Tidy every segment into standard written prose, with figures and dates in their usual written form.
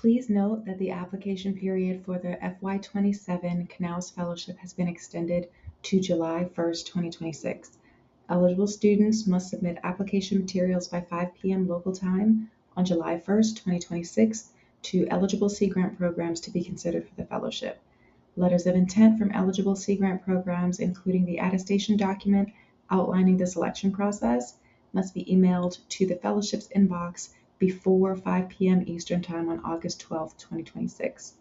Please note that the application period for the FY27 Knauss Fellowship has been extended to July 1st, 2026. Eligible students must submit application materials by 5 p.m. local time on July 1st, 2026 to eligible Sea Grant programs to be considered for the fellowship. Letters of intent from eligible Sea Grant programs, including the attestation document outlining the selection process, must be emailed to the fellowship's inbox before 5 p.m. Eastern Time on August 12, 2026.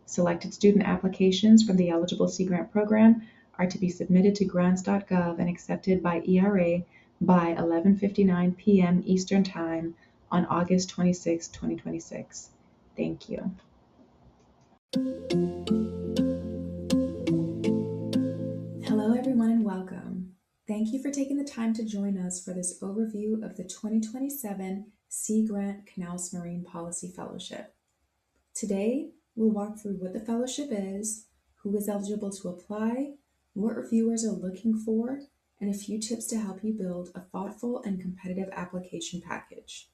Selected student applications from the eligible Sea Grant program are to be submitted to grants.gov and accepted by ERA by 11:59 p.m. Eastern Time on August 26, 2026. Thank you. Hello, everyone, and welcome. Thank you for taking the time to join us for this overview of the 2027 Sea Grant Knauss Marine Policy Fellowship. Today, we'll walk through what the fellowship is, who is eligible to apply, what reviewers are looking for, and a few tips to help you build a thoughtful and competitive application package.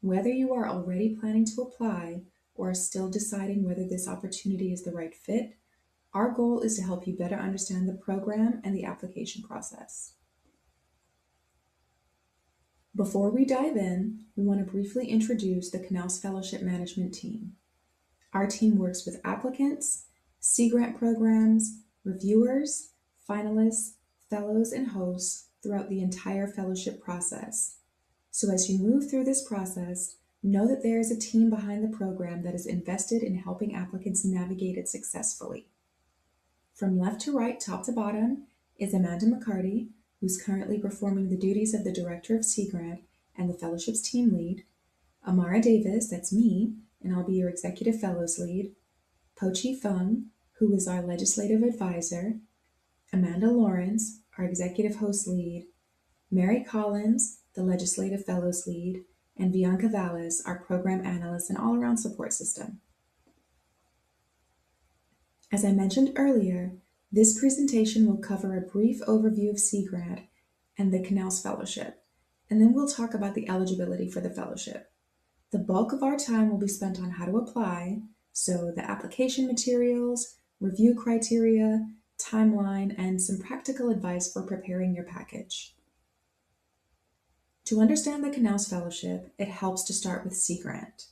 Whether you are already planning to apply or are still deciding whether this opportunity is the right fit, our goal is to help you better understand the program and the application process. Before we dive in, we want to briefly introduce the Knauss Fellowship Management Team. Our team works with applicants, Sea Grant programs, reviewers, finalists, fellows, and hosts throughout the entire fellowship process. So as you move through this process, know that there is a team behind the program that is invested in helping applicants navigate it successfully. From left to right, top to bottom, is Amanda McCarty, who's currently performing the duties of the Director of Sea Grant and the Fellowship's team lead. Amara Davis, that's me, and I'll be your Executive Fellows lead. Po-Chi Fung, who is our Legislative Advisor. Amanda Lawrence, our Executive Host lead. Mary Collins, the Legislative Fellows lead. And Bianca Vallis, our Program Analyst and all-around support system. As I mentioned earlier, this presentation will cover a brief overview of Sea Grant and the Knauss Fellowship, and then we'll talk about the eligibility for the fellowship. The bulk of our time will be spent on how to apply, so the application materials, review criteria, timeline, and some practical advice for preparing your package. To understand the Knauss Fellowship, it helps to start with Sea Grant.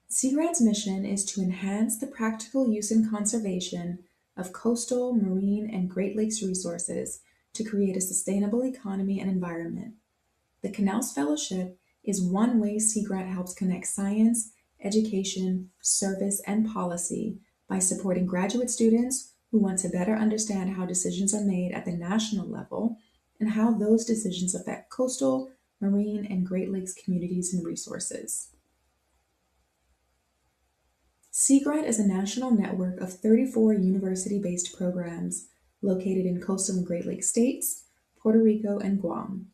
Sea Grant's mission is to enhance the practical use and conservation of coastal, marine, and Great Lakes resources to create a sustainable economy and environment. The Knauss Fellowship is one way Sea Grant helps connect science, education, service, and policy by supporting graduate students who want to better understand how decisions are made at the national level and how those decisions affect coastal, marine, and Great Lakes communities and resources. Sea Grant is a national network of 34 university-based programs located in coastal and Great Lakes states, Puerto Rico, and Guam.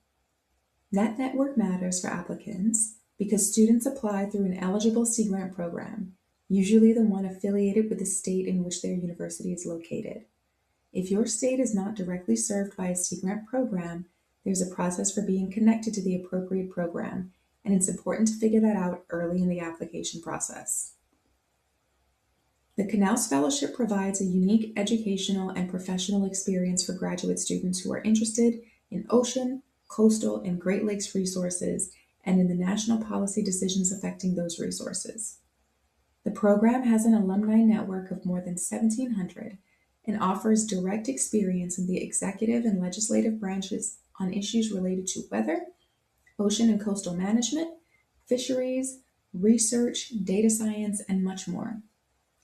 That network matters for applicants because students apply through an eligible Sea Grant program, usually the one affiliated with the state in which their university is located. If your state is not directly served by a Sea Grant program, there's a process for being connected to the appropriate program, and it's important to figure that out early in the application process. The Knauss Fellowship provides a unique educational and professional experience for graduate students who are interested in ocean, coastal, and Great Lakes resources and in the national policy decisions affecting those resources. The program has an alumni network of more than 1,700 and offers direct experience in the executive and legislative branches on issues related to weather, ocean and coastal management, fisheries, research, data science, and much more.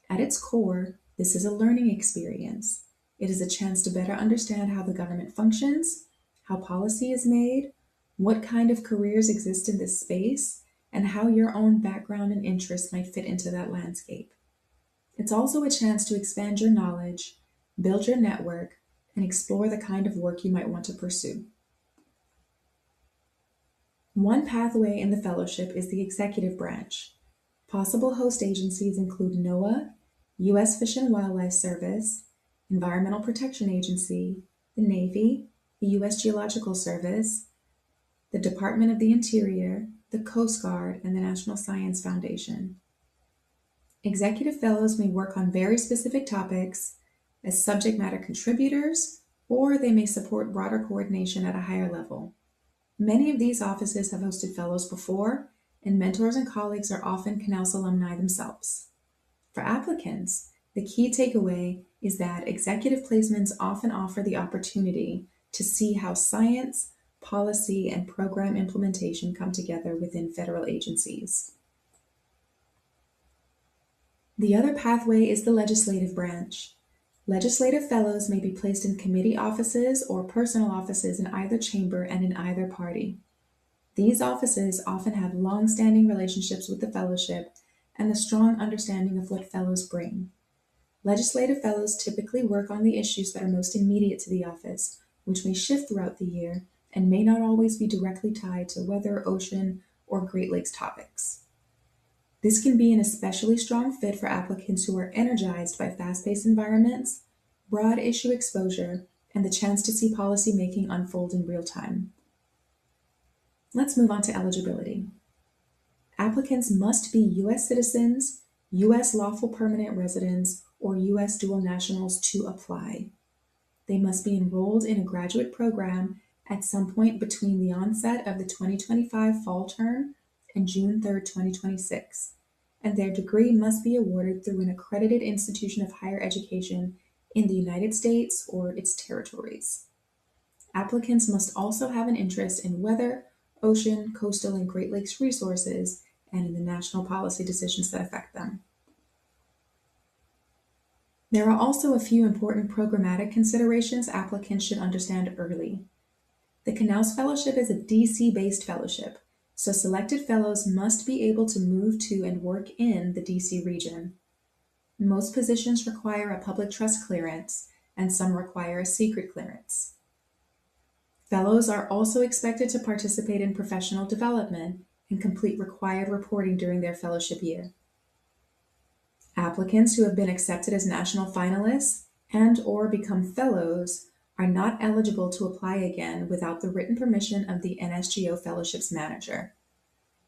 At its core, this is a learning experience. It is a chance to better understand how the government functions, how policy is made, what kind of careers exist in this space, and how your own background and interests might fit into that landscape. It's also a chance to expand your knowledge, build your network, and explore the kind of work you might want to pursue. One pathway in the fellowship is the executive branch. Possible host agencies include NOAA, U.S. Fish and Wildlife Service, Environmental Protection Agency, the Navy, the U.S. Geological Service, the Department of the Interior, the Coast Guard, and the National Science Foundation. Executive fellows may work on very specific topics as subject matter contributors, or they may support broader coordination at a higher level. Many of these offices have hosted fellows before, and mentors and colleagues are often Knauss alumni themselves. For applicants, the key takeaway is that executive placements often offer the opportunity to see how science, policy, and program implementation come together within federal agencies. The other pathway is the legislative branch. Legislative fellows may be placed in committee offices or personal offices in either chamber and in either party. These offices often have long-standing relationships with the fellowship and a strong understanding of what fellows bring. Legislative fellows typically work on the issues that are most immediate to the office, which may shift throughout the year and may not always be directly tied to weather, ocean, or Great Lakes topics. This can be an especially strong fit for applicants who are energized by fast-paced environments, broad issue exposure, and the chance to see policy making unfold in real time. Let's move on to eligibility. Applicants must be U.S. citizens, U.S. lawful permanent residents, or U.S. dual nationals to apply. They must be enrolled in a graduate program at some point between the onset of the 2025 fall term and June 3, 2026, and their degree must be awarded through an accredited institution of higher education in the United States or its territories. Applicants must also have an interest in weather, ocean, coastal, and Great Lakes resources, and in the national policy decisions that affect them. There are also a few important programmatic considerations applicants should understand early. The Knauss Fellowship is a DC-based fellowship, so selected fellows must be able to move to and work in the DC region. Most positions require a public trust clearance, and some require a secret clearance. Fellows are also expected to participate in professional development and complete required reporting during their fellowship year. Applicants who have been accepted as national finalists and/or become fellows are not eligible to apply again without the written permission of the NSGO Fellowship's manager.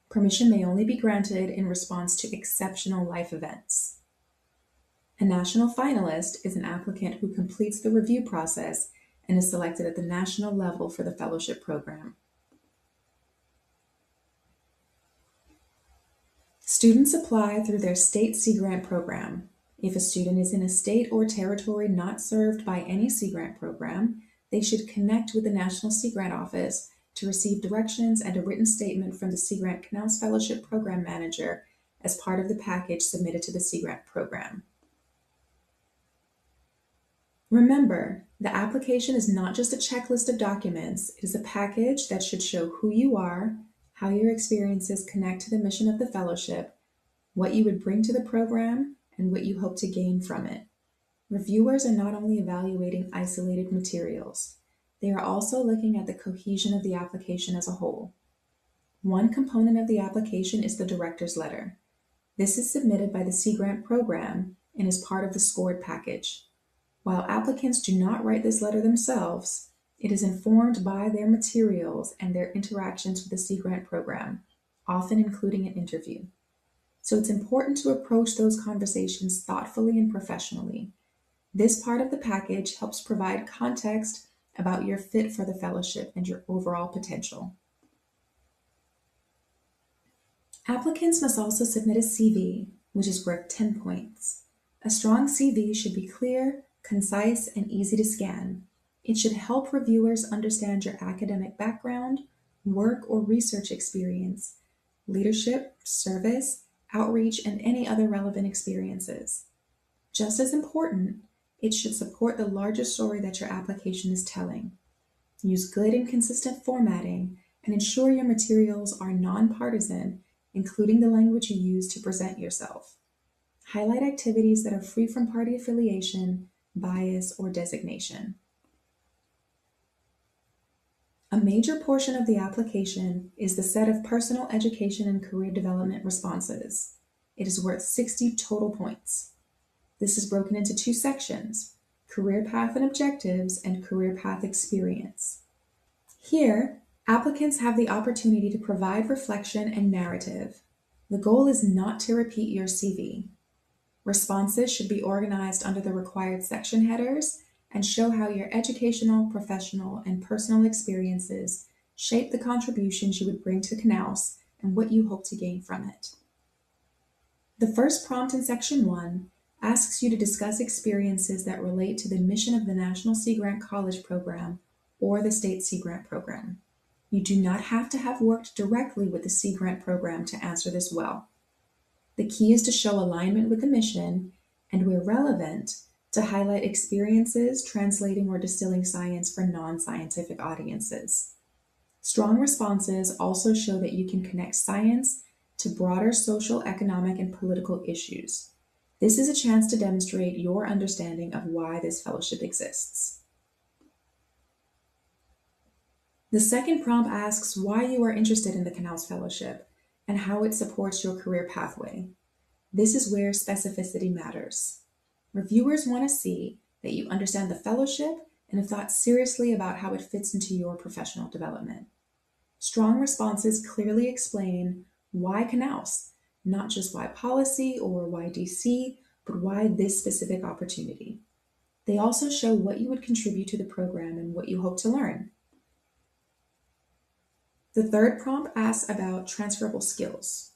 Permission may only be granted in response to exceptional life events. A national finalist is an applicant who completes the review process and is selected at the national level for the fellowship program. Students apply through their state Sea Grant program. If a student is in a state or territory not served by any Sea Grant program, they should connect with the National Sea Grant Office to receive directions and a written statement from the Sea Grant Knauss Fellowship Program Manager as part of the package submitted to the Sea Grant program. Remember, the application is not just a checklist of documents, it is a package that should show who you are, how your experiences connect to the mission of the fellowship, what you would bring to the program, and what you hope to gain from it. Reviewers are not only evaluating isolated materials, they are also looking at the cohesion of the application as a whole. One component of the application is the director's letter. This is submitted by the Sea Grant program and is part of the scored package. While applicants do not write this letter themselves, it is informed by their materials and their interactions with the Sea Grant program, often including an interview. So it's important to approach those conversations thoughtfully and professionally. This part of the package helps provide context about your fit for the fellowship and your overall potential. Applicants must also submit a CV, which is worth 10 points. A strong CV should be clear, concise, and easy to scan. It should help reviewers understand your academic background, work or research experience, leadership, service, outreach, and any other relevant experiences. Just as important, it should support the larger story that your application is telling. Use good and consistent formatting and ensure your materials are nonpartisan, including the language you use to present yourself. Highlight activities that are free from party affiliation, bias, or designation. A major portion of the application is the set of personal education and career development responses. It is worth 60 total points. This is broken into two sections: career path and objectives and career path experience. Here, applicants have the opportunity to provide reflection and narrative. The goal is not to repeat your CV. Responses should be organized under the required section headers and show how your educational, professional, and personal experiences shape the contributions you would bring to Knauss and what you hope to gain from it. The first prompt in Section 1 asks you to discuss experiences that relate to the mission of the National Sea Grant College Program or the State Sea Grant Program. You do not have to have worked directly with the Sea Grant Program to answer this well. The key is to show alignment with the mission and, where relevant, to highlight experiences translating or distilling science for non-scientific audiences. Strong responses also show that you can connect science to broader social, economic, and political issues. This is a chance to demonstrate your understanding of why this fellowship exists. The second prompt asks why you are interested in the Knauss Fellowship and how it supports your career pathway. This is where specificity matters. Reviewers want to see that you understand the fellowship and have thought seriously about how it fits into your professional development. Strong responses clearly explain why Knauss, not just why policy or why DC, but why this specific opportunity. They also show what you would contribute to the program and what you hope to learn. The third prompt asks about transferable skills.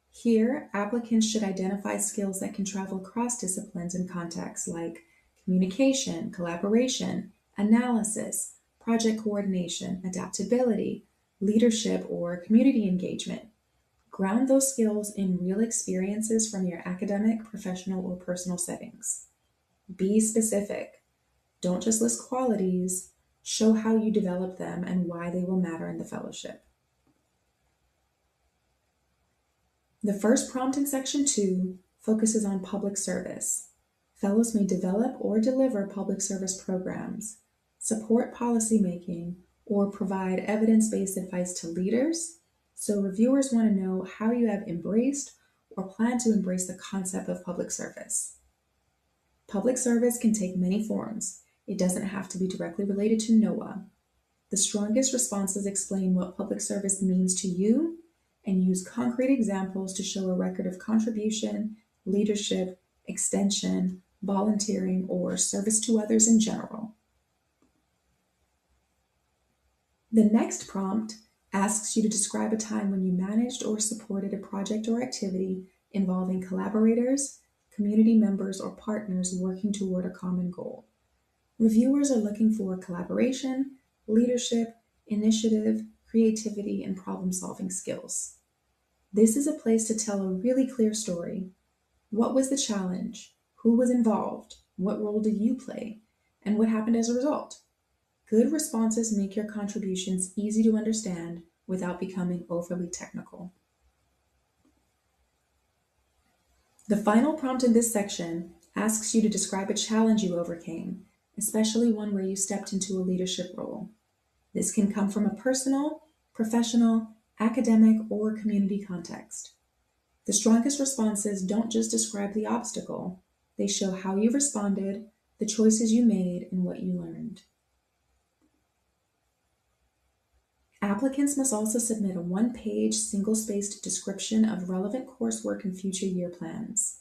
Here, applicants should identify skills that can travel across disciplines and contexts like communication, collaboration, analysis, project coordination, adaptability, leadership, or community engagement. Ground those skills in real experiences from your academic, professional, or personal settings. Be specific. Don't just list qualities. Show how you develop them and why they will matter in the fellowship. The first prompt in Section 2 focuses on public service. Fellows may develop or deliver public service programs, support policymaking, or provide evidence-based advice to leaders. So reviewers want to know how you have embraced or plan to embrace the concept of public service. Public service can take many forms. It doesn't have to be directly related to NOAA. The strongest responses explain what public service means to you and use concrete examples to show a record of contribution, leadership, extension, volunteering, or service to others in general. The next prompt asks you to describe a time when you managed or supported a project or activity involving collaborators, community members, or partners working toward a common goal. Reviewers are looking for collaboration, leadership, initiative, creativity, and problem-solving skills. This is a place to tell a really clear story. What was the challenge? Who was involved? What role did you play? And what happened as a result? Good responses make your contributions easy to understand without becoming overly technical. The final prompt in this section asks you to describe a challenge you overcame, especially one where you stepped into a leadership role. This can come from a personal, professional, academic, or community context. The strongest responses don't just describe the obstacle, they show how you responded, the choices you made, and what you learned. Applicants must also submit a one-page, single-spaced description of relevant coursework and future year plans.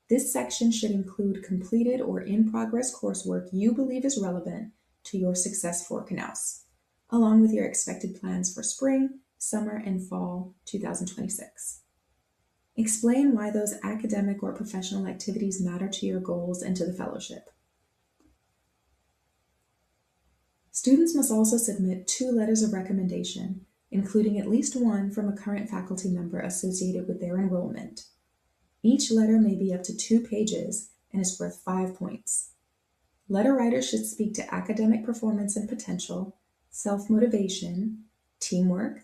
This section should include completed or in-progress coursework you believe is relevant to your success for Knauss, along with your expected plans for spring, summer, and fall 2026. Explain why those academic or professional activities matter to your goals and to the fellowship. Students must also submit 2 letters of recommendation, including at least one from a current faculty member associated with their enrollment. Each letter may be up to 2 pages and is worth 5 points. Letter writers should speak to academic performance and potential, self-motivation, teamwork,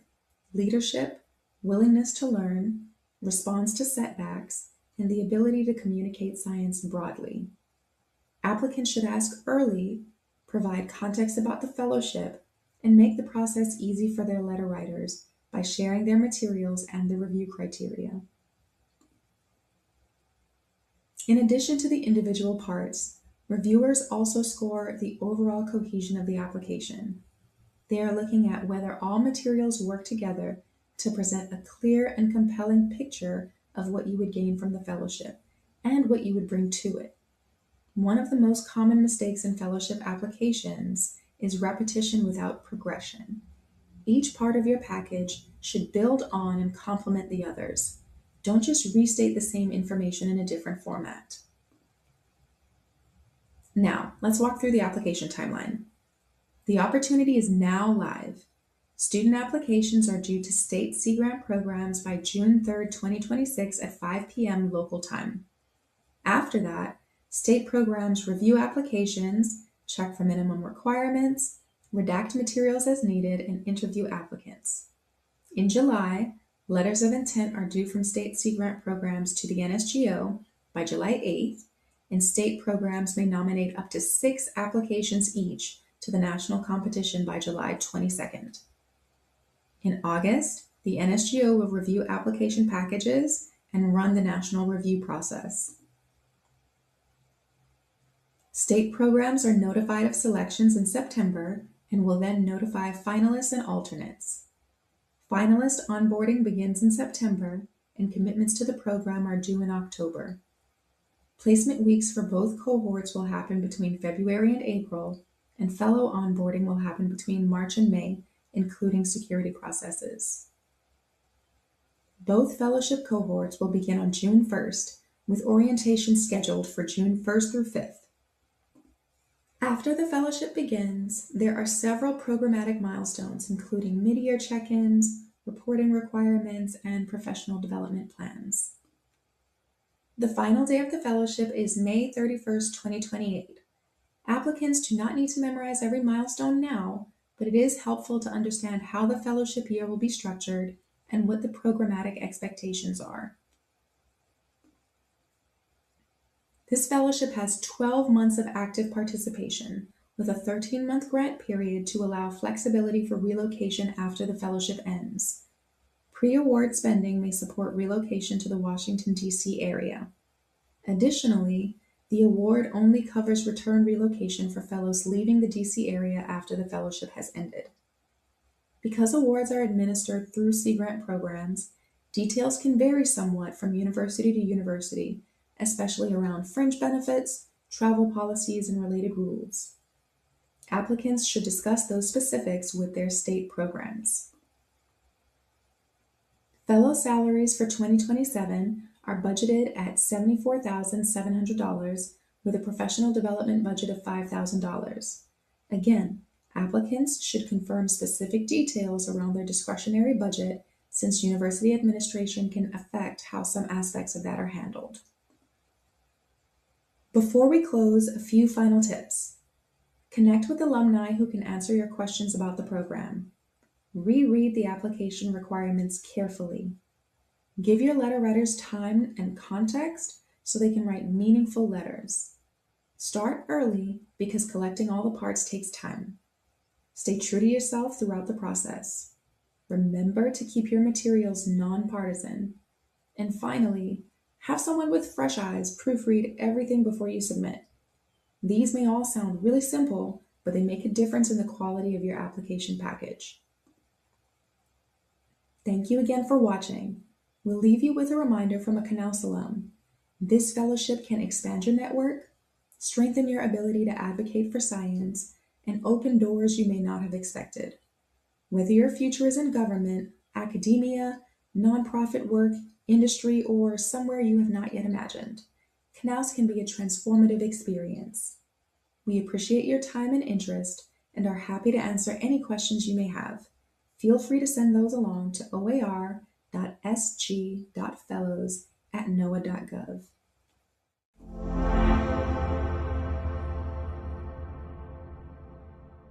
leadership, willingness to learn, response to setbacks, and the ability to communicate science broadly. Applicants should ask early, provide context about the fellowship, and make the process easy for their letter writers by sharing their materials and the review criteria. In addition to the individual parts, reviewers also score the overall cohesion of the application. They are looking at whether all materials work together to present a clear and compelling picture of what you would gain from the fellowship, and what you would bring to it. One of the most common mistakes in fellowship applications is repetition without progression. Each part of your package should build on and complement the others. Don't just restate the same information in a different format. Now, let's walk through the application timeline. The opportunity is now live. Student applications are due to state Sea Grant programs by June 3rd, 2026 at 5 p.m. local time. After that, state programs review applications, check for minimum requirements, redact materials as needed, and interview applicants. In July, letters of intent are due from state Sea Grant programs to the NSGO by July 8th, and state programs may nominate up to 6 applications each to the national competition by July 22nd. In August, the NSGO will review application packages and run the national review process. State programs are notified of selections in September and will then notify finalists and alternates. Finalist onboarding begins in September, and commitments to the program are due in October. Placement weeks for both cohorts will happen between February and April, and fellow onboarding will happen between March and May, including security processes. Both fellowship cohorts will begin on June 1st, with orientation scheduled for June 1st through 5th. After the fellowship begins, there are several programmatic milestones, including mid-year check-ins, reporting requirements, and professional development plans. The final day of the fellowship is May 31st, 2028. Applicants do not need to memorize every milestone now, but it is helpful to understand how the fellowship year will be structured and what the programmatic expectations are. This fellowship has 12 months of active participation, with a 13-month grant period to allow flexibility for relocation after the fellowship ends. Pre-award spending may support relocation to the Washington, D.C. area. Additionally, the award only covers return relocation for fellows leaving the D.C. area after the fellowship has ended. Because awards are administered through Sea Grant programs, details can vary somewhat from university to university, especially around fringe benefits, travel policies, and related rules. Applicants should discuss those specifics with their state programs. Fellow salaries for 2027 are budgeted at $74,700 with a professional development budget of $5,000. Again, applicants should confirm specific details around their discretionary budget, since university administration can affect how some aspects of that are handled. Before we close, a few final tips. Connect with alumni who can answer your questions about the program. Reread the application requirements carefully. Give your letter writers time and context so they can write meaningful letters. Start early because collecting all the parts takes time. Stay true to yourself throughout the process. Remember to keep your materials nonpartisan. And finally, have someone with fresh eyes proofread everything before you submit. These may all sound really simple, but they make a difference in the quality of your application package. Thank you again for watching. We'll leave you with a reminder from a Knauss alum. This fellowship can expand your network, strengthen your ability to advocate for science, and open doors you may not have expected. Whether your future is in government, academia, nonprofit work, industry, or somewhere you have not yet imagined, Knauss can be a transformative experience. We appreciate your time and interest and are happy to answer any questions you may have. Feel free to send those along to oar.sg.fellows@noaa.gov.